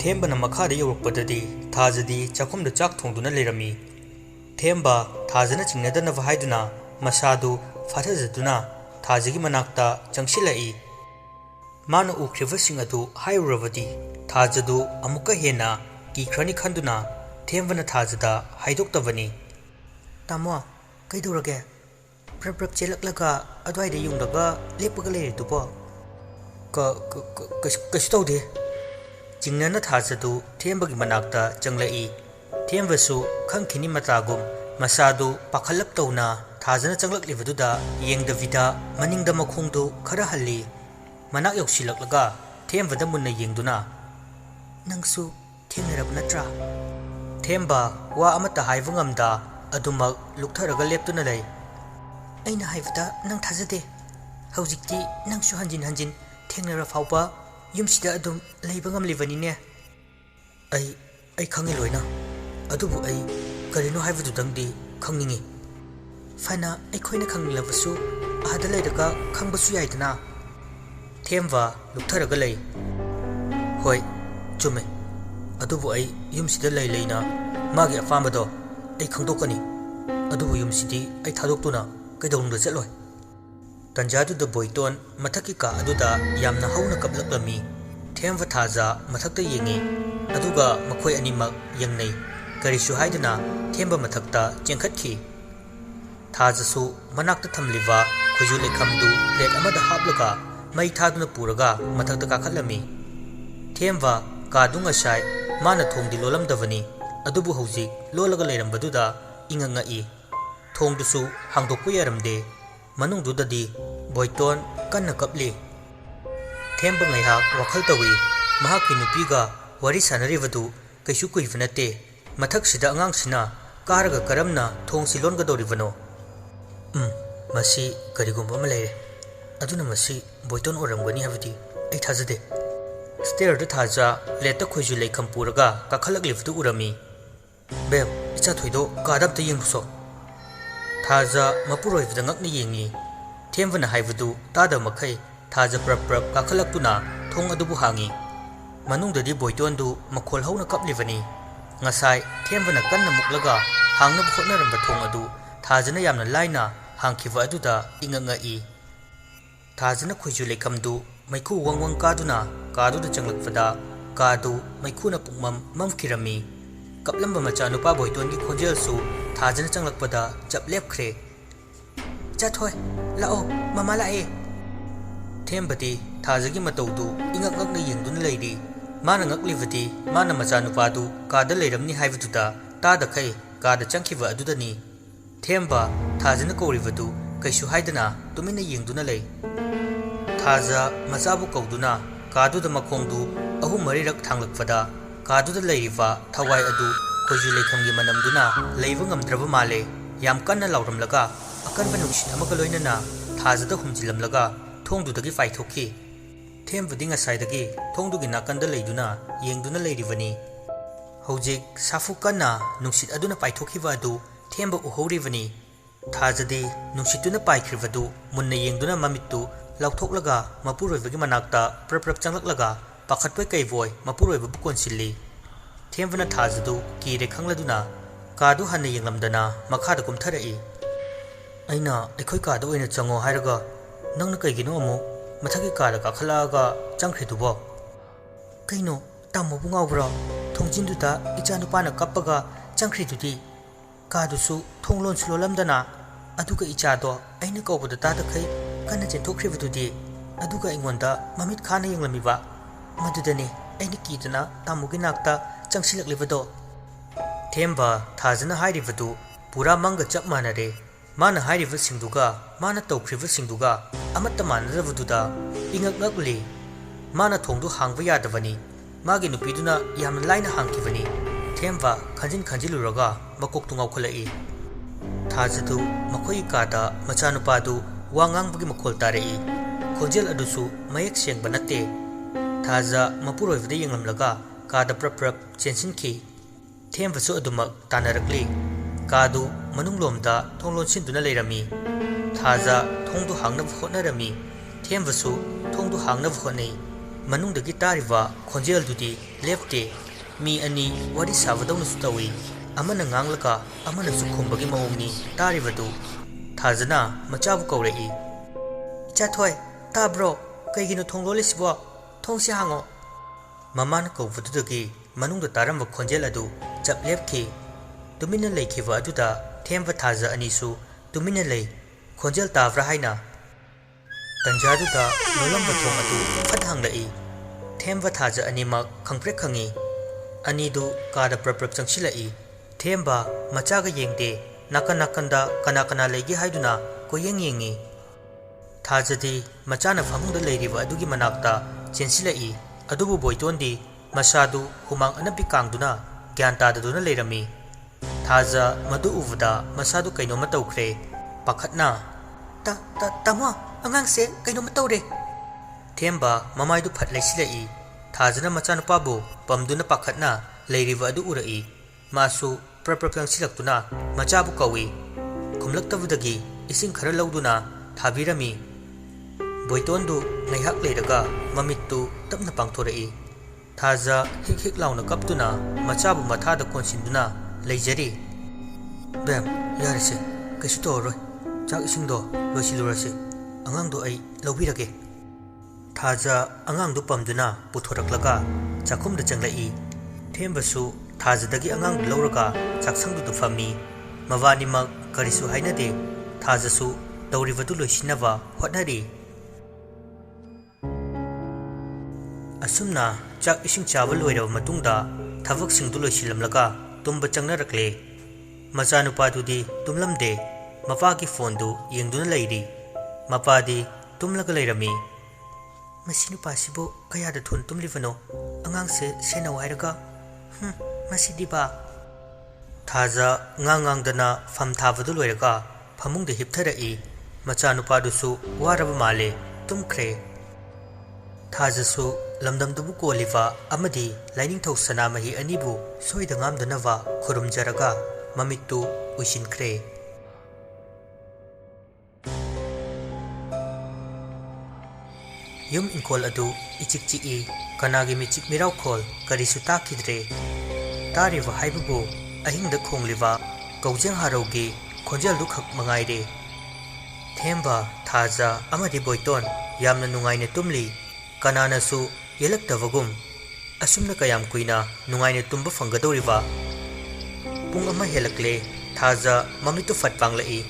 ꯊꯦꯝꯕꯅ ꯃꯈꯥꯗ ꯌꯧꯔꯛꯄꯗꯗꯤ ꯊꯥꯖꯗꯤ ꯆꯥꯛꯈꯨꯝꯗ ꯆꯥꯛ ꯊꯣꯡꯗꯨꯅ ꯂꯩꯔꯝꯃꯤ꯫ ꯊꯦꯝꯕ ꯊꯥꯖꯅ ꯆꯤꯡꯅꯗꯅꯕ ꯍꯥꯏꯗꯨꯅ ꯃꯁꯥꯗꯨ ꯐꯥꯊꯖꯗꯨꯅ ꯊꯥꯖꯒꯤ ꯃꯅꯥꯛꯇ ꯆꯪꯁꯤꯜꯂꯛꯏ꯫ ꯃꯥꯅ ꯎꯈ꯭ꯔꯤꯕꯁꯤꯡ ꯑꯗꯨ ꯍꯥꯏꯔꯨꯔꯕꯗꯤ ꯊꯥꯖꯗꯨ ꯑꯃꯨꯛꯀ ꯍꯦꯟꯅ ꯀꯤꯈ꯭ꯔꯅꯤ ꯈꯟꯗꯨꯅ ꯊꯦꯝꯕꯅ ꯊꯥꯖꯗ ꯍꯥꯏꯗꯣꯛꯇꯕꯅꯤ꯫ ꯇꯥꯃꯣ, ꯀꯩꯗꯧꯔꯒꯦ? ꯕ꯭ꯔꯞ ꯕ꯭ꯔꯞ ꯆꯦꯜꯂꯛꯂꯒ ꯑꯗ꯭ꯋꯥꯏꯗ ꯌꯨꯡꯂꯒ ꯂꯦꯞꯄꯒ ꯂꯩꯔꯤꯗꯨꯕꯣ? ꯀꯩꯁꯨ ꯇꯧꯗꯦ꯫ ꯆꯤꯡꯅꯅ ꯊꯥꯖꯗꯨ ꯊꯦꯝꯕꯒꯤ ꯃꯅꯥꯛꯇ ꯆꯪꯂꯛꯏ꯫ ꯊꯦꯝꯕꯁꯨ ꯈꯪꯈꯤꯅꯤ ꯃꯇꯥꯒꯨꯝ ꯃꯁꯥꯗꯨ ꯄꯥꯈꯠꯂꯞ ꯇꯧꯅ ꯊꯥꯖꯅ ꯆꯪꯂꯛꯂꯤꯕꯗꯨꯗ ꯌꯦꯡꯗꯕꯤꯗ ꯃꯅꯤꯡꯗ ꯃꯈꯣꯡꯗꯨ ꯈꯔ ꯍꯜꯂꯤ꯫ ꯃꯅꯥꯛ ꯌꯧꯁꯤꯜꯂꯛꯂꯒ ꯊꯦꯝꯕꯗ ꯃꯨꯟꯅ ꯌꯦꯡꯗꯨꯅ, ꯅꯪꯁꯨ ꯊꯦꯡꯅꯔꯕ ꯅꯠꯇ꯭ꯔꯥ? ꯊꯦꯝꯕ ꯋꯥ ꯑꯃꯠꯇ ꯍꯥꯏꯕ ꯉꯝꯗ ꯑꯗꯨꯃꯛ ꯂꯨꯛꯊꯔꯒ ꯂꯦꯞꯇꯨꯅ ꯂꯩ꯫ ꯑꯩꯅ ꯍꯥꯏꯕꯗ ꯅꯪ ꯊꯥꯖꯗꯦ꯫ ꯍꯧꯖꯤꯛꯇꯤ ꯅꯪꯁꯨ ꯍꯟꯖꯤꯟ ꯍꯟꯖꯤꯟ ꯊꯦꯡꯅꯔ ꯐꯥꯎꯕ ꯌꯨꯝꯁꯤꯗ ꯑꯗꯨꯝ ꯂꯩꯕ ꯉꯝꯂꯤꯕꯅꯤꯅꯦ꯫ ꯑꯩ ꯈꯪꯉꯤ ꯂꯣꯏꯅ, ꯑꯗꯨꯕꯨ ꯑꯩ ꯀꯔꯤꯅꯣ ꯍꯥꯏꯕꯗꯨꯗꯪꯗꯤ ꯈꯪꯅꯤꯡꯉꯤ꯫ ꯐꯅ ꯑꯩꯈꯣꯏꯅ ꯈꯪꯅꯤꯡꯂꯕꯁꯨ ꯑꯥꯗ ꯂꯩꯔꯒ ꯈꯪꯕꯁꯨ ꯌꯥꯏꯗꯅ꯫ ꯊꯦꯝꯕ ꯂꯨꯛꯊꯔꯒ ꯂꯩ꯫ ꯍꯣꯏ, ꯆꯨꯝꯃꯦ, ꯑꯗꯨꯕꯨ ꯑꯩ ꯌꯨꯝꯁꯤꯗ ꯂꯩꯅ ꯃꯥꯒꯤ ꯑꯄꯥꯝꯕꯗꯣ ꯑꯩ ꯈꯪꯗꯣꯛꯀꯅꯤ꯫ ꯑꯗꯨꯕꯨ ꯌꯨꯝꯁꯤꯗꯤ ꯑꯩ ꯊꯥꯗꯣꯛꯇꯨꯅ ꯀꯩꯗꯧꯅꯨꯡꯗ ꯆꯠꯂꯣꯏ꯫ ꯇꯟꯖꯥꯗꯨꯗ ꯕꯣꯏꯇꯣꯟ ꯃꯊꯛꯀꯤ ꯀꯥ ꯑꯗꯨꯗ ꯌꯥꯝꯅ ꯍꯧꯅ ꯀꯞꯂꯛꯂꯝꯃꯤ꯫ ꯊꯦꯝꯕ ꯊꯥꯖ ꯃꯊꯛꯇ ꯌꯦꯡꯉꯤ, ꯑꯗꯨꯒ ꯃꯈꯣꯏ ꯑꯅꯤꯃꯛ ꯌꯦꯡꯅꯩ꯫ ꯀꯔꯤꯁꯨ ꯍꯥꯏꯗꯅ ꯊꯦꯝꯕ ꯃꯊꯛꯇ ꯆꯦꯟꯈꯠꯈꯤ꯫ ꯊꯥꯖꯁꯨ ꯃꯅꯥꯛꯇ ꯊꯝꯂꯤꯕ ꯈꯣꯏꯖꯨ ꯂꯩꯈꯝꯗꯨ ꯄ꯭ꯂꯦꯠ ꯑꯃꯗ ꯍꯥꯞꯂꯒ ꯃꯩ ꯊꯥꯗꯨꯅ ꯄꯨꯔꯒ ꯃꯊꯛꯇ ꯀꯥꯈꯠꯂꯝꯃꯤ꯫ ꯊꯦꯝꯕ ꯀꯥꯗꯨ ꯉꯁꯥꯏ ꯃꯥꯅ ꯊꯣꯡꯗꯤ ꯂꯣꯜꯂꯝꯗꯕꯅꯤ, ꯑꯗꯨꯕꯨ ꯍꯧꯖꯤꯛ ꯂꯣꯜꯂꯒ ꯂꯩꯔꯝꯕꯗꯨꯗ ꯏꯉꯛ ꯉꯛꯏ꯫ ꯊꯣꯡꯗꯨꯁꯨ ꯍꯥꯡꯗꯣꯛꯄ ꯌꯥꯔꯝꯗꯦ꯫ ꯃꯅꯨꯡꯗꯨꯗꯗꯤ ꯕꯣꯏꯇꯣꯟ ꯀꯟꯅ ꯀꯞꯂꯤ꯫ ꯊꯦꯝꯕ ꯉꯥꯏꯍꯥꯛ ꯋꯥꯈꯜ ꯇꯧꯏ꯫ ꯃꯍꯥꯛꯀꯤ ꯅꯨꯄꯤꯒ ꯋꯥꯔꯤ ꯁꯥꯟꯅꯔꯤꯕꯗꯨ ꯀꯩꯁꯨ ꯀꯨꯏꯕ ꯅꯠꯇꯦ꯫ ꯃꯊꯛꯁꯤꯗ ꯑꯉꯥꯡꯁꯤꯅ ꯀꯥꯔꯒ ꯀꯔꯝꯅ ꯊꯣꯡꯁꯤ ꯂꯣꯟꯒꯗꯧꯔꯤꯕꯅꯣ? ꯃꯁꯤ ꯀꯔꯤꯒꯨꯝꯕ ꯑꯃ ꯂꯩꯔꯦ꯫ ꯑꯗꯨꯅ ꯃꯁꯤ ꯕꯣꯏꯇꯣꯟ ꯑꯣꯏꯔꯝꯒꯅꯤ ꯍꯥꯏꯕꯗꯤ ꯑꯩ ꯊꯥꯖꯗꯦ꯫ ꯁ꯭ꯇꯦꯌꯔꯗ ꯊꯥꯖ ꯄ꯭ꯂꯦꯠꯇ ꯈꯣꯏꯖꯨ ꯂꯩꯈꯝ ꯄꯨꯔꯒ ꯀꯥꯈꯠꯂꯛꯂꯤꯕꯗꯨ ꯎꯔꯝꯃꯤ꯫ ꯕꯦꯝ, ꯏꯆꯥꯊꯣꯏꯗꯣ ꯀꯥꯗ ꯑꯝꯇ ꯌꯦꯡꯂꯨꯁꯣ꯫ ꯊꯥꯖ ꯃꯄꯨꯔꯣꯏꯕꯗ ꯉꯛꯅ ꯌꯦꯡꯉꯤ꯫ ꯊꯦꯝꯕꯅ ꯍꯥꯏꯕꯗꯨ ꯇꯥꯗꯕ ꯃꯈꯩ ꯊꯥꯖ ꯄ꯭ꯔꯞ ꯄ꯭ꯔꯞ ꯀꯥꯈꯠꯂꯛꯇꯨꯅ ꯊꯣꯡ ꯑꯗꯨꯕꯨ ꯍꯥꯡꯉꯤ꯫ ꯃꯅꯨꯡꯗꯗꯤ ꯕꯣꯏꯇꯣꯟꯗꯨ ꯃꯈꯣꯜ ꯍꯧꯅ ꯀꯞꯂꯤꯕꯅꯤ꯫ ꯉꯁꯥꯏ ꯊꯦꯝꯕꯅ ꯀꯟꯅ ꯃꯨꯛꯂꯒ ꯍꯥꯡꯅꯕ ꯍꯣꯠꯅꯔꯝꯕ ꯊꯣꯡ ꯑꯗꯨ ꯊꯥꯖꯅ ꯌꯥꯝꯅ ꯂꯥꯏꯅ ꯍꯥꯡꯈꯤꯕ ꯑꯗꯨꯗ ꯏꯉꯛ ꯉꯛꯏ꯫ ꯊꯥꯖꯅ ꯈꯣꯏꯖꯨ ꯂꯩꯈꯝꯗꯨ ꯃꯩꯈꯨ ꯋꯪ ꯋꯪ ꯀꯥꯗꯨꯅ ꯀꯥꯗꯨꯗ ꯆꯪꯂꯛꯄꯗ ꯀꯥꯗꯨ ꯃꯩꯈꯨꯅ ꯄꯨꯡꯃꯝ ꯃꯝꯈꯤꯔꯝꯃꯤ꯫ ꯀꯞꯂꯝꯕ ꯃꯆꯥꯅꯨꯄꯥ ꯕꯣꯏꯇꯣꯟꯒꯤ ꯈꯣꯟꯖꯦꯜꯁꯨ ꯊꯥꯖꯅ ꯆꯪꯂꯛꯄꯗ ꯆꯞ ꯂꯦꯞꯈ꯭ꯔꯦ꯫ ꯏꯆꯥꯊꯣꯏ, ꯂꯥꯛꯑꯣ, ꯃꯃꯥ ꯂꯥꯛꯑꯦ꯫ ꯊꯦꯝꯕꯗꯤ ꯊꯥꯖꯒꯤ ꯃꯇꯧꯗꯨ ꯏꯉꯛ ꯉꯛꯅ ꯌꯦꯡꯗꯨꯅ ꯂꯩꯔꯤ꯫ ꯃꯥꯅ ꯉꯛꯂꯤꯕꯗꯤ ꯃꯥꯅ ꯃꯆꯥꯅꯨꯄꯥꯗꯨ ꯀꯥꯗ ꯂꯩꯔꯝꯅꯤ ꯍꯥꯏꯕꯗꯨꯗ ꯇꯥꯗꯈꯩ ꯀꯥꯗ ꯆꯪꯈꯤꯕ ꯑꯗꯨꯗꯅꯤ꯫ ꯊꯦꯝꯕ ꯊꯥꯖꯅ ꯀꯧꯔꯤꯕꯗꯨ ꯀꯩꯁꯨ ꯍꯥꯏꯗꯅ ꯇꯨꯃꯤꯟꯅ ꯌꯦꯡꯗꯨꯅ ꯂꯩ꯫ ꯊꯥꯖ ꯃꯆꯥꯕꯨ ꯀꯧꯗꯨꯅ ꯀꯥꯗꯨꯗ ꯃꯈꯣꯡꯗꯨ ꯑꯍꯨꯝ ꯃꯔꯤꯔꯛ ꯊꯥꯡꯂꯛꯄꯗ ꯀꯥꯗꯨꯗ ꯂꯩꯔꯤꯕ ꯊꯋꯥꯏ ꯑꯗꯨ ꯈꯣꯏꯖꯨ ꯂꯩꯈꯝꯒꯤ ꯃꯅꯝꯗꯨꯅ ꯂꯩꯕ ꯉꯝꯗ꯭ꯔꯕ ꯃꯥꯜꯂꯦ꯫ ꯌꯥꯝ ꯀꯟꯅ ꯂꯥꯎꯔꯝꯂꯒ ꯑꯀꯟꯕ ꯅꯨꯡꯁꯤꯠ ꯑꯃꯒ ꯂꯣꯏꯅꯅ ꯊꯥꯖꯗ ꯍꯨꯝꯖꯤꯜꯂꯝꯂꯒ ꯊꯣꯡꯗꯨꯗꯒꯤ ꯄꯥꯏꯊꯣꯛꯈꯤ꯫ ꯊꯦꯝꯕꯗꯤ ꯉꯁꯥꯏꯗꯒꯤ ꯊꯣꯡꯗꯨꯒꯤ ナꯀꯟꯗ ꯂꯩꯗꯨꯅ ꯌꯦꯡꯗꯨꯅ ꯂꯩꯔꯤꯕꯅꯤ꯫ ꯍꯧꯖꯤꯛ ꯁꯥꯐꯨ ꯀꯟꯅ ꯅꯨꯡꯁꯤꯠ ꯑꯗꯨꯅ ꯄꯥꯏꯊꯣꯛꯈꯤꯕ ꯑꯗꯨ ꯊꯦꯝꯕ ꯎꯍꯧꯔꯤꯕꯅꯤ꯫ ꯊꯥꯖꯗꯤ ꯅꯨꯡꯁꯤꯠꯇꯨꯅ ꯄꯥꯏꯈ꯭ꯔꯤꯕꯗꯨ ꯃꯨꯟꯅ ꯌꯦꯡꯗꯨꯅ ꯃꯃꯤꯠꯇꯨ ꯂꯥꯎꯊꯣꯛꯂꯒ ꯃꯄꯨꯔꯣꯏꯕꯒꯤ ꯃꯅꯥꯛꯇ ꯄ꯭ꯔꯞ ꯄ꯭ꯔꯞ ꯆꯪꯂꯛꯂꯒ ꯄꯥꯈꯠꯄꯣꯏ ꯀꯩꯕꯣꯏ ꯃꯄꯨꯔꯣꯏꯕꯕꯨ ꯀꯣꯟꯁꯤꯜꯂꯤ꯫ ꯊꯦꯝꯕꯅ ꯊꯥꯖꯗꯨ ꯀꯤꯔꯦ ꯈꯪꯂꯗꯨꯅ ꯀꯥꯗꯨ ꯍꯟꯅ ꯌꯦꯡꯂꯝꯗꯅ ꯃꯈꯥꯗ ꯀꯨꯝꯊꯔꯛꯏ꯫ ꯑꯩꯅ ꯑꯩꯈꯣꯏ ꯀꯥꯗ ꯑꯣꯏꯅ ꯆꯪꯉꯣ ꯍꯥꯏꯔꯒ ꯅꯪꯅ ꯀꯩꯒꯤꯅꯣ ꯑꯃꯨꯛ ꯃꯊꯛꯀꯤ ꯀꯥꯗ ꯀꯥꯈꯠꯂꯛꯑꯒ ꯆꯪꯈ꯭ꯔꯤꯗꯨꯕꯣ? ꯀꯩꯅꯣ, ꯇꯥꯃꯣꯕꯨ ꯉꯥꯎꯕ꯭ꯔꯣ? ꯊꯣꯡꯖꯤꯟꯗꯨꯗ ꯏꯆꯥꯅꯨꯄꯥꯅ ꯀꯞꯄꯒ ꯆꯪꯈ꯭ꯔꯤꯗꯨꯗꯤ, ꯀꯥꯗꯨꯁꯨ ꯊꯣꯡ ꯂꯣꯟꯁꯨ ꯂꯣꯜꯂꯝꯗꯅ, ꯑꯗꯨꯒ ꯏꯆꯥꯗꯣ ꯑꯩꯅ ꯀꯧꯕꯗ ꯇꯥꯗꯈꯩ ꯀꯟꯅ ꯆꯦꯟꯊꯣꯛꯈ꯭ꯔꯤꯕꯗꯨꯗꯤ, ꯑꯗꯨꯒ ꯑꯩꯉꯣꯟꯗ ꯃꯃꯤꯠ ꯈꯥꯅ ꯌꯦꯡꯂꯝꯃꯤꯕ, ꯃꯗꯨꯗꯅꯦ ꯑꯩꯅ ꯀꯤꯗꯅ ꯇꯥꯃꯣꯒꯤ ꯅꯥꯛꯇ ꯆꯪꯁꯤꯜꯂꯛꯂꯤꯕꯗꯣ꯫ ꯊꯦꯝꯕ ꯊꯥꯖꯅ ꯍꯥꯏꯔꯤꯕꯗꯨ ꯄꯨꯔꯥ ꯃꯪꯒ ꯆꯞ ꯃꯥꯟꯅꯔꯦ꯫ ꯃꯥꯅ ꯍꯥꯏꯔꯤꯕꯁꯤꯡꯗꯨꯒ ꯃꯥꯅ ꯇꯧꯈ꯭ꯔꯤꯕꯁꯤꯡꯗꯨꯒ ꯑꯃꯠꯇ ꯃꯥꯟꯅꯗꯕꯗꯨꯗ ꯏꯉꯛ ꯉꯛꯂꯤ꯫ ꯃꯥꯅ ꯊꯣꯡꯗꯨ ꯍꯥꯡꯕ ꯌꯥꯗꯕꯅꯤ꯫ ꯃꯥꯒꯤ ꯅꯨꯄꯤꯗꯨꯅ ꯌꯥꯝꯅ ꯂꯥꯏꯅ ꯍꯥꯡꯈꯤꯕꯅꯤ꯫ ꯊꯦꯝꯕ ꯈꯟꯖꯤꯜꯂꯨꯔꯒ ꯃꯀꯣꯛꯇꯨ ꯉꯥꯎꯈꯠꯂꯛꯏ꯫ ꯊꯥꯖꯗꯨ ꯃꯈꯣꯏꯒꯤ ꯀꯥꯗ ꯃꯆꯥꯅꯨꯄꯥꯗꯨ ꯋꯥ ꯉꯥꯡꯕꯒꯤ ꯃꯈꯣꯜ ꯇꯥꯔꯛꯏ꯫ ꯈꯣꯟꯖꯦꯜ ꯑꯗꯨꯁꯨ ꯃꯌꯦꯛ ꯁꯦꯡꯕ ꯅꯠꯇꯦ꯫ ꯊꯥꯖ ꯃꯄꯨꯔꯣꯏꯕꯗ ꯌꯦꯡꯂꯝꯂꯒ ꯀꯥꯗ ꯄ꯭ꯔꯞ ꯄ꯭ꯔꯞ ꯆꯦꯟꯁꯤꯟꯈꯤ꯫ ꯊꯦꯝꯕꯁꯨ ꯑꯗꯨꯃꯛ ꯇꯥꯟꯅꯔꯛꯂꯤ꯫ ꯀꯥꯗꯨ ꯃꯅꯨꯡꯂꯣꯝꯗ ꯊꯣꯡ ꯂꯣꯟꯁꯤꯟꯗꯨꯅ ꯂꯩꯔꯝꯃꯤ꯫ ꯊꯥꯖ ꯊꯣꯡꯗꯨ ꯍꯥꯡꯅꯕ ꯍꯣꯠꯅꯔꯝꯃꯤ꯫ ꯊꯦꯝꯕꯁꯨ ꯊꯣꯡꯗꯨ ꯍꯥꯡꯅꯕ ꯍꯣꯠꯅꯩ꯫ मनुंगदगी तारिवा खोंजेलदुदी लेफ्टे मी अनि वारी साबदौनसु तवी अमना nganglaka amana su khumbagi mawongni taribadu thajana machabu kawrei chathoi tabro kaigino thonglolisibo thongsi hango maman kawbududagi manungda taramba khonjel adu chaplepki tumina leikhiwa aduda themba thaja anisu tumina lei khonjel tavra haina tanjaduda nolamba thong adu phathang themba thaja anima khangpre khangi anidu kada praprap changsilai themba machaga yengde nakan nakanda kana kana legi haiduna koyeng yengi thajadi machana famungda leiriba adugi manakta chensilai adubu boitondi masadu humang anapi kangduna gyanta daduna leirami thaja madu uvda masadu kainoma tawkhre pakhatna tama angang se kainoma tawre themba mamaidu phat leisilai thajana machana pabu pamduna pakhatna leiriba adu urai masu प्रप्रप्यं सिलक्तुना मचाबु कवी खुमलक्तबुदगी इसिंग खरा लौदुना थाबिरमी बोइतोंदु ngaiहक लेरगा ममित्तु तपना पांगथोरई थाजा हिक हिक लाउना कपतुना मचाबु मथादा कोनसिंदुना लेजरी बेम यारसे कैसु तोरoi चाक इसिंगदो लोसिलुरसे अंगांगदो आई लौबिरगे थाजा अंगांगदु पमदुना पुथोरकलगा चाखुमदा चंगलाई थेमबसु थाजदगी अंगांग लौरगा चाकसंगदु फमी मवानिमक करिसु हाइनदे थाजसु तौरिबदु लोइसिनबा होटनरी असुमना चाक इसिंग चावल लोइरब मतुंगदा थबक सिंगदु लोइसिलमलगा तुंब चंगनरकले मचानुपादुदी तुमलमदे मपागी फोनदु येंगदुना Larry मपादी तुमलगा लैरमी मसिनुपासिबो कयादा थुन तुमलिबनो अंगांगसे सेनाव हाइरगा मसिदिबा थाजा ngangang फम थाबदु लोइरगा फमुंगदे हिपथरई मचानुपादुसु वारब माले तुमख्रे थाजसु लमदमदुबु कोलिवा अमदी लाइनिंगथौ Sanamahi अनिबु सोइदा ngamdanawa खुरुमजरगा ममित्तु उइसिनख्रे yum इंकोल अदु इचिकचिई कनागी मिचिक मिराव खोल करिसु ताखिद्रे तारिवा हाइबुबु अहिंगदा खोंगलिवा कौजेंग हारोगी खोंजलदु खक मंगाइरे थेंबा थाजा अमदी बोइतोन यामना नुंगाइने तुमली कनानासु येलक्तवगुम असुमना कयाम कुइना नुंगाइने तुंबा फंगदौरिवा पुंग अमा हेलकले थाजा ममित्तु फटपांगलई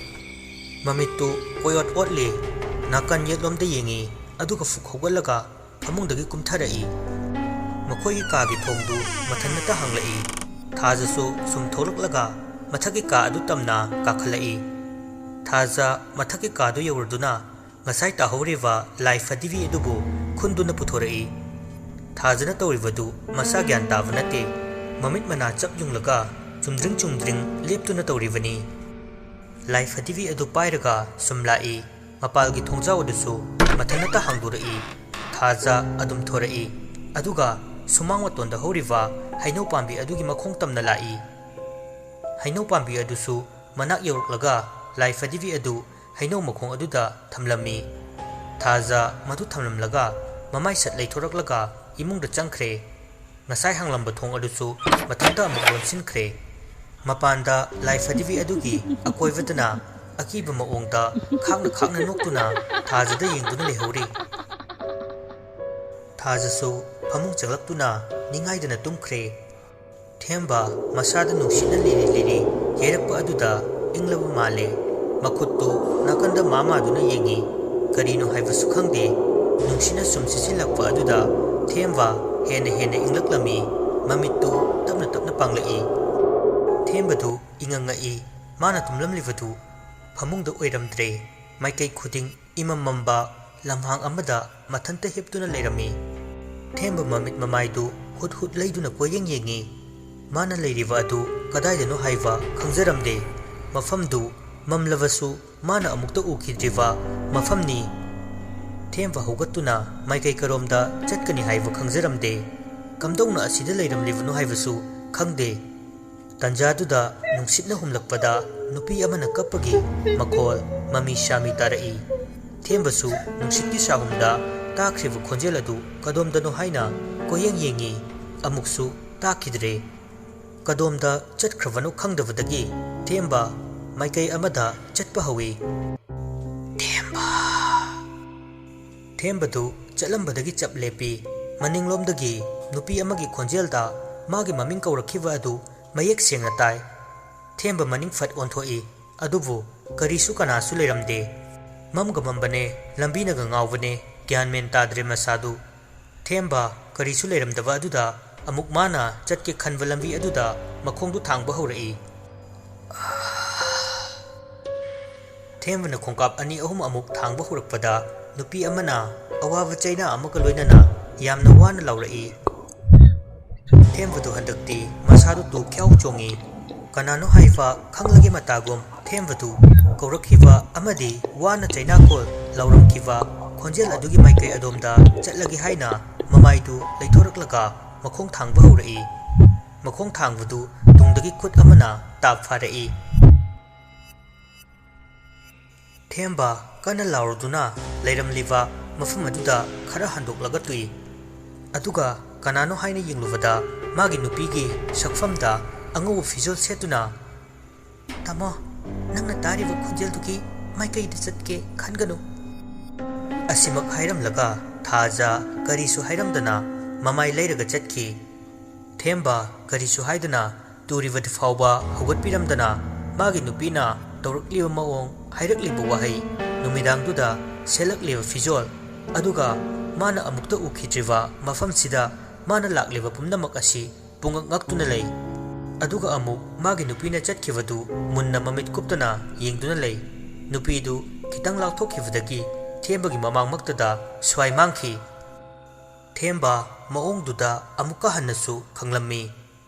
ममित्तु कोयोट ओटले नाकन येलोमदा येंगी अदुगा फुखौगलगा फमुंगदगी कुमथरई मखोई कागी थोंगदु मथन्नता हंगलई थाजसु सुम थोलकलगा मथकी का अदु तमना काखलई थाजा मथकी कादु यौरदुना ngasai tahoriwa life adivi adubu khunduna puthorei thajana tawribadu masa gyan tavanate mamit mana chap junglaga chumdring leptuna tawribani life adivi adu pairaga sumlai mapalgi thongjaw adusu mathanata hangdurei thaja adum thorei aduga sumang watonda horiwa hainau pambi adugi makhong tamna lai hainau pambi adusu manak yauruklaga life adivi adu hainau makhong aduda thamlami thaja madu thamlamlaga mamai sat leithorklaga imungda changkhre ngasai hanglamba thong adusu mathanda amulon sinkhre mapanda life adivi adugi akoiwadana akiba maongda khangna noktuna thajada yengduna lehori थाजसु फमुंग चगलक्तुना निंगाइदना तुमख्रे थेंबा मसादा नुसिना लिरी येरप अदुदा इंगलब माले मखुत्तु नाकंदा मामादुना येंगी करिनो हाइबसु खंगदे नुसिना सुमसिसिलक्प अदुदा थेंबा हेने इंगलक्लमी ममित्तु तपना पांगलई थेंबदु इंगंगई माना तुमलमलिबदु फमुंगदा ओइरमद्रे माइकै खुदिंग इमम Mamba लम्हांग अमदा मथंता हिपतुना Laramie थेंबा ममित ममाइदु हुट लेदुना कोयेंग येंगी माना लेरिवा अदु कदाइदनो Hyva खंजरमदे मफमदु ममलवसु माना अमुक्ता उखिद्रिवा मफमनी थेंबा होगतुना माइकै करोमदा चटकनी Hyva खंजरमदे कमदौना असिदा लेरमलिवनु हाइवसु खंगदे तंजादुदा नुंसितना हुमलकपदा नुपी अमना कप्पगी मखोल mummy Shami तारई थेंबसु नुंसितकी साहुमदा ताख्रिबा खोंजेल अदु कदोमदनो हाइना कोयेंग येंगी अमुकसु ताखिद्रे कदोमदा चटख्रबनो खंगदबदगी थेंबा माइकई अमदा चटपा हवी थेंबदु चलंबदगी चप लेपी मनिंगलोमदगी नुपी अमगी खोंजेलदा मागी ममिंग कौरखिबा अदु मयेक सेंगना ताई थेंबा मनिंग फट ओंथोई अदुबु करीसु कनासु लेरमदे ममगा मम्बने लंबीनगा ngaवने ज्ञान मेन ताद्रे मसादु थेंबा करीसु लेरमदबा अदुदा अमुक माना चटके खनब लंबी अदुदा मखोंदु थांगबा हौरई थेंबना खोंकाप अनि अहुम अमुक थांगबा हुरकपदा नुपी अमना अवाब चैना अमका लोइनना यामना वाना लौरई थेंबदु हंदक्ति मसादु तु ख्याउ चोंगी कनानो हाइफा खंगलगे मतागुम थेंबदु कौरखिबा अमदि वाना चैना कोल लौरमखिबा खोंजेल अदुगी माइकई अदोमदा चटलगे हाइना ममाइदु लैथोरकलगा मखोंग थांगबा हौरई मखोंग थांगबदु तुंगदगी खुद अमना ताप फारई थेंबा कना लाउरदुना लैरमलिबा मफम अदुदा खरा हंदोकलगा तुई अदुगा कनानो हाइना यिंगलुबदा मागी नुपीगी सकफमदा अंगो फिजोल सेतुना तमो नंगना तारिबा खुंजेलदुगी माइकईदा चटके खनगनु असिमक हाइरमलगा थाजा करीसु हाइरमदना ममाई लैरगा चटकी थेंबा करीसु हाइदना तुरिबद फावबा हौगतपिरमदना मागी नुपीना तौरकलिबा मओंग हाइरकलिबा वाहै नुमिदांगदुदा सेलकलिबा फिजोल अदुगा माना अमुक्ता उखिद्रिबा मफमसिदा माना लाक्लिबा पुमनमक असि पुंगक ngaktuna lei aduga amuk magi nupina chatkhibadu munna mamit kuptana yengduna lei nupidu khitang laukthokkhibadagi thembagi mamangmaktada swai mangkhi themba maongduda amuka hannasu khanglammi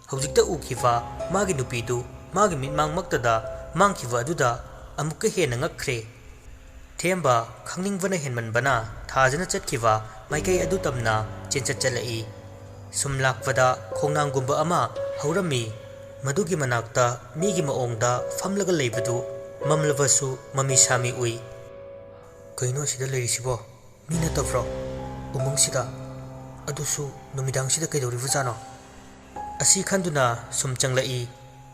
hojikta ukhiba magi nupidu magi mitmangmaktada mangkhiba aduda amuka hena ngakkhre themba khangningbana henmanbana thajana chatkhiba maikai adu tamna chenchat chalai सुमलाकपदा खोंनांगुंबा अमा हौरमी मदुगी मनाक्ता मीगी माओंगदा फमलगा लेबदु ममलबसु mummy सामी उई कइनो सिदा लेरिसिबो मी नतब्रो उमंगसिदा अदुसु नुमिदांगसिदा कइदौरिबु जानो असि खंदुना सुम चंगलाई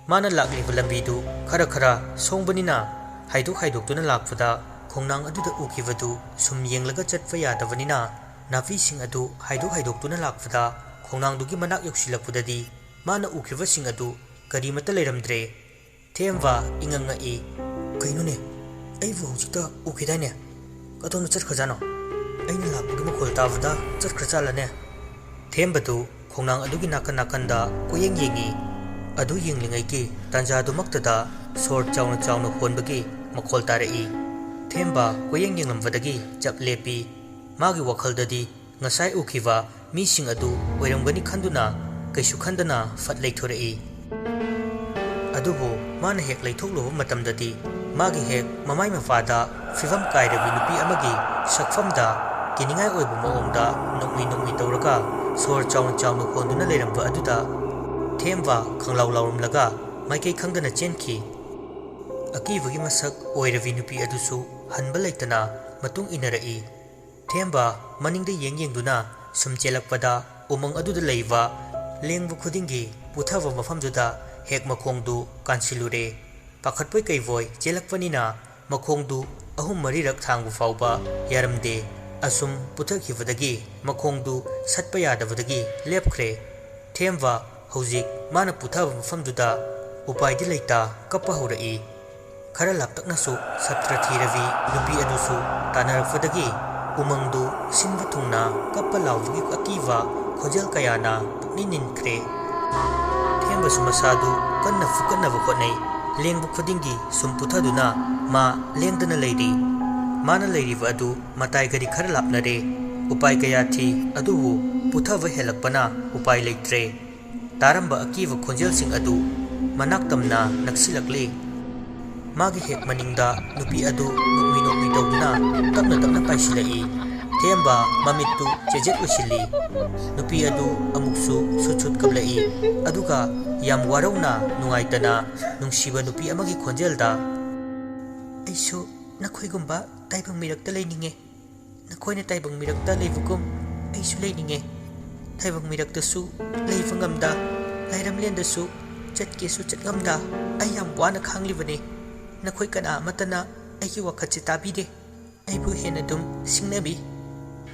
माना लाक्लिबा लंबीदु खरा खरा सोंगबनिना हाइदोक्तुना लाकपदा खोंनांग अदुदा उखिबदु सुम येंगलगा चटपा यादबनिना नाफीसिंग अदु हाइदोक्तुना लाकपदा खोंनांगदुगी मनाक योक्सिलपुददी माना उखिबसिंग अदु करीमता लेरमद्रे थेंबा इंगंगई कइनुने अइबु हौजिकता उखिदाइने कतोंना चटखजानो अइना लाकपुगी मखोल ताबदा चटखचालने थेंबदु खोंनांग अदुगी नाकन नाकनदा कोयेंग येंगी अदु येंगलिंगैगी तंजादुमक्तदा सोर चाउना चाउना होनबगी मखोल तारई थेंबा कोयेंग येंगलमबदगी चप लेपी मागी वखलददी ngasai ukiwa mising adu oirangani khanduna kaisu khandana fat leithorei adubu mana hek leithokloba matamdadi magi hek mamai mafada fivam kairabi nupi amagi sakfamda kiningai oibu maongda nokmi tawraga sor chauna khonduna leiramba aduda themba khanglaw lawrumlaga maikai khangdana chenki akibagi masak oirabi nupi adusu hanba leitana matung inarei थेंबा मनिंगदे येंगदुना सुमचेलकपदा उमंग अदुदा लेइबा लेंगबु खुदिंगी पुथाबा मफमदुदा हेक मखोंगदु कांसिलुरे पाखतपै कैवोय चेलकपनिना मखोंगदु अहुम मरीरक थांगबु फावबा यारमदे assume पुथखिबदगी मखोंगदु सटपा यादबदगी लेपख्रे थेंबा हौजिक माना पुथाबा मफमदुदा उपायदि लेता kappa हौरई खरा लापतकनासु सत्र थीरवी नुपी अदुसु तानरफदगी उमंगदु सिंबु थुंगना kappa लाउबगी अकीवा खोजल कयाना पुकनी निनख्रे थेंबसु मसादु कन्ना फुकन्नबु खोनै लेंबु खुदिंगी सुमपुथादुना मा लेंदना लेरी माना लेरीबा अदु मताई गरी खर लापनरे उपाय कया थी अदुबु पुथाबा हेलकपना उपाय लेत्रे तारंबा अकीवा खोंजेल सिंग अदु मनाक्तमना नक्सिलकले मागी हेक मनिंगदा नुपी अदु नोकमी तौदुना तपना पाइसिलई थेंबा ममित्तु चेजेट उसिली नुपी अदु अमुक्सु सुछुत कबलई अदुगा याम वारौना नुंगाइतना नुंसीबा नुपी अमगी खोंजेलदा ऐसु नखोइगुंबा ताइबंग मिरक्ता लेनिंगे Nakoina taibang mirakta leibugum aisu leininge. Taibang miraktasu leifa ngamda lairamlendasu chatkesu chatngamda ai yam wana khanglibane. Nakoi kana amatana aigi wakhatse tabide. Aibu hena dum singnabi.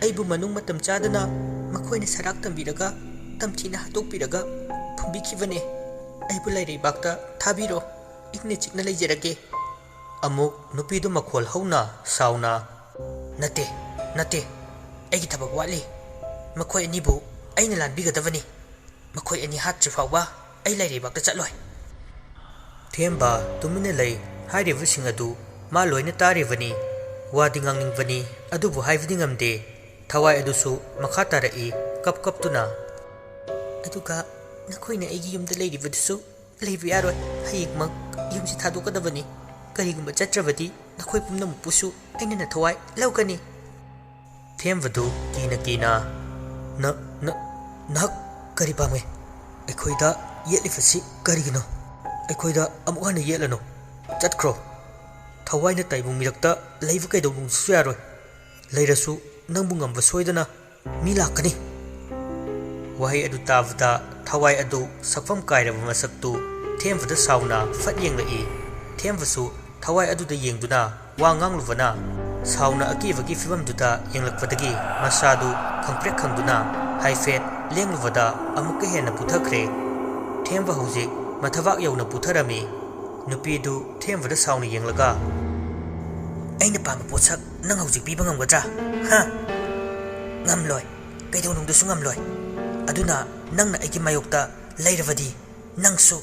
Aibu manung matam chadana makoina sarak tambiraga tamchina hatokpiraga phumbikhibane. Aibu lairibakta thabiro ikne chikna leijerage. Amuk nupidu makhol hauna sauna nate aigi thabak wali makoi anibu aina lanbigadavani makoi ani hatri fawba ai lairibakta chatloi. Themba tumine lei hairivasing adu ma loina tarivani wadi ngangningvani adubu haivdi ngamde thawai adusu makha tarai kap tuna aduga nakoina aigi yumda leirivadusu leibi yaroi hayikmak yumsi thadokadavani karigumba chatravadi nakoi pumnamupusu aina na thawai laukani. Themvadu kina nak kari pame ekhoida yelifasi karigino ekhoida amuhana yelano chatkro thawai na taibung mirakta leivu kaidobung suyaroi leirasu nangbu ngamba soidana mi lakani. Wahai adu tavda thawai adu sakfam kairaba masaktu themvada sauna fat yenglai. Themvasu thawai adu da yengduna wa ngangluvana sauna akivagi fibamduda yenglakpadagi masadu khangprek khangduna haifet lengluvada amuka hena puthakre. Themva hojik mathawak yauna putharami nupidu themvada sauna yenglaga aina pamba potsak nang hojik piba ngamgadra ha ngamloi kaidonungdusu ngamloi aduna nangna aigi mayokta leiravadi nangsu.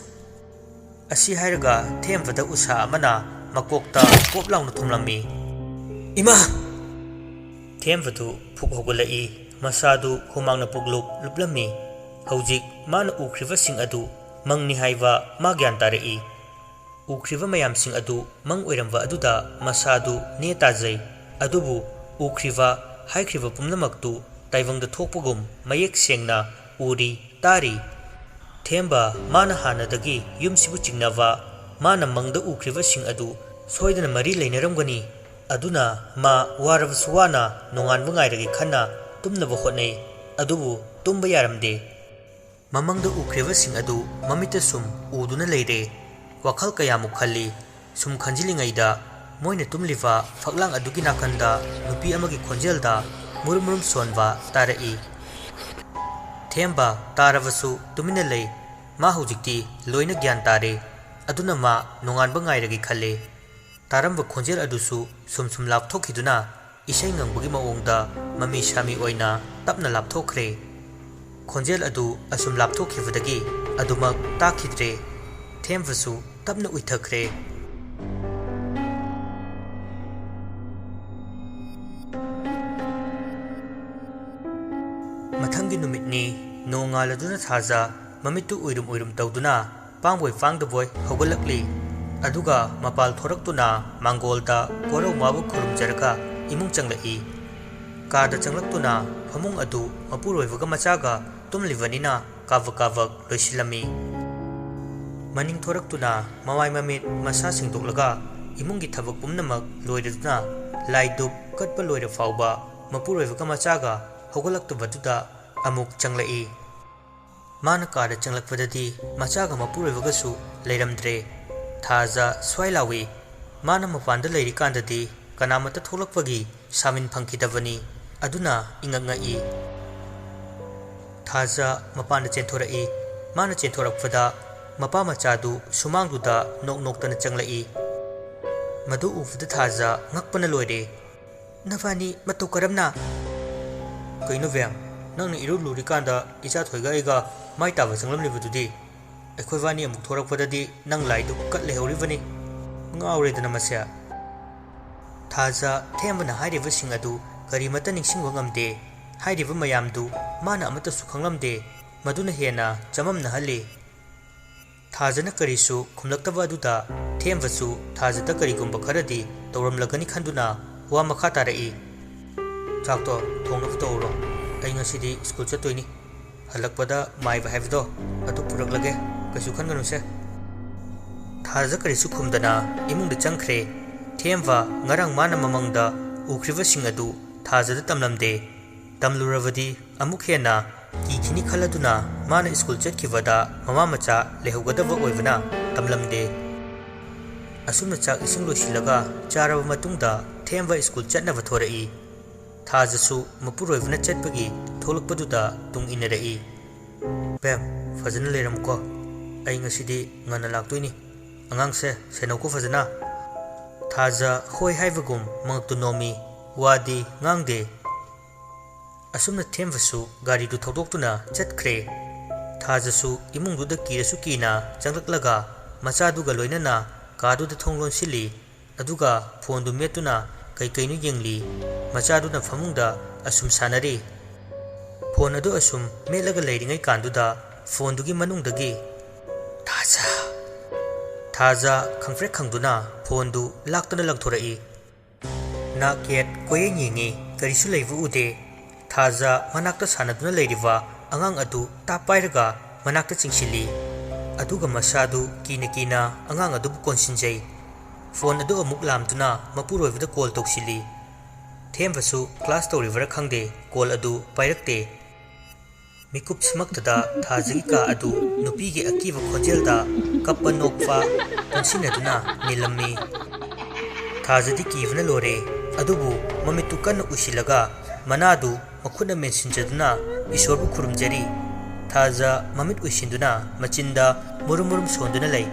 Asi hairaga themvada usa amana makokta koplauna thumlami. Ima themvadu phuk hogolai masadu humangna pugluk luplami. Hojik mana ukrivasing adu mangni haiva ma gyan tarai. Ukriva mayamsing adu mang oiramva aduda masadu ne tajai adubu ukriva haikriva pumnamaktu taivangda thokpugum mayek sengna uri tari. Themba mana hanadagi yumsibu chingnava mana mangda ukrivasing adu soidana mari leinaramgani aduna ma waravasuwana nonganba ngairagi khanna tumnaba hotnai adubu tumba yaramde. Mamangda ukrivasing adu mamita sum uduna leire wakhal kayamuk khali sum khanjilingaida moina tumliva faklang adugi nakanda nupi amagi khonjelda murum sonwa tarai. Themba taravasu tumina lei ma hojikti loina gyan tare aduna ma nonganba ngairagi khale. Taramba khonjel adusu sum lapthokiduna isai ngangbagi maongda mami shami oina tapna lapthokre. Khonjel adu asum lapthokhibadagi adumak takhidre. Themvasu tapna uithakre. Mathangi numitni nongaladuna thaja mamitu uirum tawduna pangboy fangdaboy hogolakli aduga mapal thoraktuna mangolda korau mabu khurumjarga imung changlai. Kada changlaktuna phamung adu mapuroivaga machaga tumlivanina kavak loisilami. Maning thoraktuna mawai mamit masa singdoklaga imungi thabak pumnamak loiraduna laiduk katpa loira fawba mapuroivaga machaga hogolaktubatuda amuk changlai. Mana kada changlakpadadi machaga mapuroivagasu leiramdre. Thaja swailawi mana mapanda leirikandadi kanamata tholakpagi samin phangkidavani aduna ingangai. Thaja mapanda chentorai mana chentorakpada mapa machadu sumangduda noktana changlai. Madu ufda thaja ngakpana loire. Navani matu karamna kaino vyang nangna iru lurikanda icha thoiga ega mai taba changlamlibadudi akhoi amuk thorakpadadi nang laidu kat lehoribani ngauredana masya. Thaja thembana hairivasing adu karimata ningsingwa ngamde hairiva mayamdu mana amata su khanglamde maduna hena chamamna hali. Thajana karisu khumlaktaba aduda themvasu thajata karigumba kharadi tawramlagani khanduna wa makha tarai. Chakto thongnab tawro ai ngasidi school chatoini halakpada maiba haibdo adu puraklage kasu khanganu se. Thaja karisu khumdana imungda changkhre. Themva ngarang mana mamangda ukrivasing adu ꯊꯥꯖꯗ ꯇꯝꯂꯝꯗꯦ ꯇꯝꯂꯨꯔꯕꯗꯤ ꯑꯃꯨꯛ ꯍꯦꯟꯅ ꯀꯤꯈꯤꯅꯤ ꯈꯜꯂꯗꯨꯅ ꯃꯥꯅ school ꯆꯠꯈꯤꯕꯗ ꯃꯃꯥ ꯃꯆꯥ ꯂꯩꯍꯧꯒꯗꯕ ꯑꯣꯏꯕꯅ ꯇꯝꯂꯝꯗꯦ ꯑꯁꯨꯝꯅ ꯆꯥꯛ ꯏꯁꯤꯡ ꯂꯣꯏꯁꯤꯜꯂꯒ ꯆꯥꯔꯕ ꯃꯇꯨꯡꯗ ꯊꯦꯝꯕ ꯁ꯭ꯀꯨꯜ ꯆꯠꯅꯕ ꯊꯣꯔꯛꯏ ꯊꯥꯖꯁꯨ ꯃꯄꯨꯔꯣꯏꯕꯅ ꯆꯠꯄꯒꯤ ꯊꯣꯛꯂꯛꯄꯗꯨꯗ ꯇꯨꯡ ꯏꯟꯅꯔꯛꯏ ꯕꯦꯝ ꯐꯖꯅ ꯂꯩꯔꯝꯃꯨꯀꯣ ꯑꯩ ꯉꯁꯤꯗꯤ ꯉꯟꯅ ꯂꯥꯛꯇꯣꯏꯅꯤ ꯑꯉꯥꯡꯁꯦ ꯁꯦꯟꯅꯧꯀꯣ ꯐꯖꯅ ꯊꯥꯖ ꯍꯣꯏ ꯍꯥꯏꯕꯒꯨꯝ ꯃꯉꯛꯇꯨ ꯅꯣꯝꯃꯤ ꯋꯥꯗꯤ ꯉꯥꯡꯗꯦ ꯑꯁꯨꯝꯅ ꯊꯦꯝꯕꯁꯨ ꯒꯥꯔꯤꯗꯨ ꯊꯧꯗꯣꯛꯇꯨꯅ ꯆꯠꯈ꯭ꯔꯦ ꯊꯥꯖꯁꯨ ꯏꯃꯨꯡꯗꯨꯗ ꯀꯤꯔꯁꯨ ꯀꯤꯅ ꯆꯪꯂꯛꯂꯒ ꯃꯆꯥꯗꯨꯒ ꯂꯣꯏꯅꯅ ꯀꯥꯗꯨꯗ ꯊꯣꯡ ꯂꯣꯟꯁꯤꯜꯂꯤ ꯑꯗꯨꯒ ꯐꯣꯟꯗꯨ ꯃꯦꯠꯇꯨꯅ ꯀꯩꯀꯩꯅꯣ ꯌꯦꯡꯂꯤ ꯃꯆꯥꯗꯨꯅ ꯐꯃꯨꯡꯗ ꯑꯁꯨꯝ ꯁꯥꯟꯅꯔꯤ ꯐꯣꯟ ꯑꯗꯨ ꯑꯁꯨꯝ ꯃꯦꯠꯂꯒ ꯂꯩꯔꯤꯉꯩ ꯀꯥꯟꯗꯨꯗ ꯐꯣꯟꯗꯨꯒꯤ ꯃꯅꯨꯡꯗꯒꯤ ꯊꯥꯖ ꯈꯪꯐ꯭ꯔꯦꯛ ꯈꯪꯗꯨꯅ ꯐꯣꯟꯗꯨ ꯂꯥꯛꯇꯨꯅ ꯂꯪꯊꯣꯔꯛꯏ ꯅꯥꯛ ꯌꯦꯠ ꯀꯣꯌꯦꯡ ꯌꯦꯡꯉꯤ ꯀꯔꯤꯁꯨ ꯂꯩꯕ ꯎꯗꯦ ꯊꯥꯖ ꯃꯅꯥꯛꯇ ꯁꯥꯟꯅꯗꯨꯅ ꯂꯩꯔꯤꯕ ꯑꯉꯥꯡ ꯑꯗꯨ ꯇꯥꯞ ꯄꯥꯏꯔꯒ ꯃꯅꯥꯛꯇ ꯆꯤꯡꯁꯤꯜꯂꯤ ꯑꯗꯨꯒ ꯃꯁꯥꯗꯨ ꯀꯤꯅ ꯀꯤꯅ ꯑꯉꯥꯡ ꯑꯗꯨꯕꯨ ꯀꯣꯟꯁꯤꯟꯖꯩ ꯐꯣꯟ ꯑꯗꯨ ꯑꯃꯨꯛ ꯂꯥꯝꯗꯨꯅ ꯃꯄꯨꯔꯣꯏꯕꯗ ꯀꯣꯜ ꯇꯧꯁꯤꯜꯂꯤ ꯊꯦꯝꯕꯁꯨ ꯀ꯭ꯂꯥꯁ ꯇꯧꯔꯤꯕꯔꯥ ꯈꯪꯗꯦ ꯀꯣꯜ ꯑꯗꯨ ꯄꯥꯏꯔꯛꯇꯦ ꯃꯤꯀꯨꯞꯁꯤꯃꯛꯇꯗ ꯊꯥꯖꯒꯤ ꯀꯥ ꯑꯗꯨ ꯅꯨꯄꯤꯒꯤ ꯑꯀꯤꯕ ꯈꯣꯟꯖꯦꯜꯗ ꯀꯞꯄ ꯅꯣꯛꯄ ꯄꯨꯟꯁꯤꯟꯅꯗꯨꯅ ꯅꯤꯜꯂꯝꯃꯤ ꯊꯥꯖꯗꯤ ꯀꯤꯕꯅ ꯂꯣꯏꯔꯦ ꯑꯗꯨꯕꯨ ꯃꯃꯤꯠꯇꯨ ꯀꯟꯅ ꯎꯏꯁꯤꯜꯂꯒ ꯃꯅꯥꯗꯨ ꯃꯈꯨꯠꯅ ꯃꯦꯟꯁꯤꯟꯖꯗꯨꯅ ꯏꯁꯣꯔꯕꯨ ꯈꯨꯔꯨꯝꯖꯔꯤ ꯊꯥꯖ ꯃꯃꯤꯠ ꯎꯏꯁꯤꯟꯗꯨꯅ ꯃꯆꯤꯟꯗ ꯃꯨꯔꯨꯝ ꯃꯨꯔꯨꯝ ꯁꯣꯟꯗꯨꯅ ꯂꯩ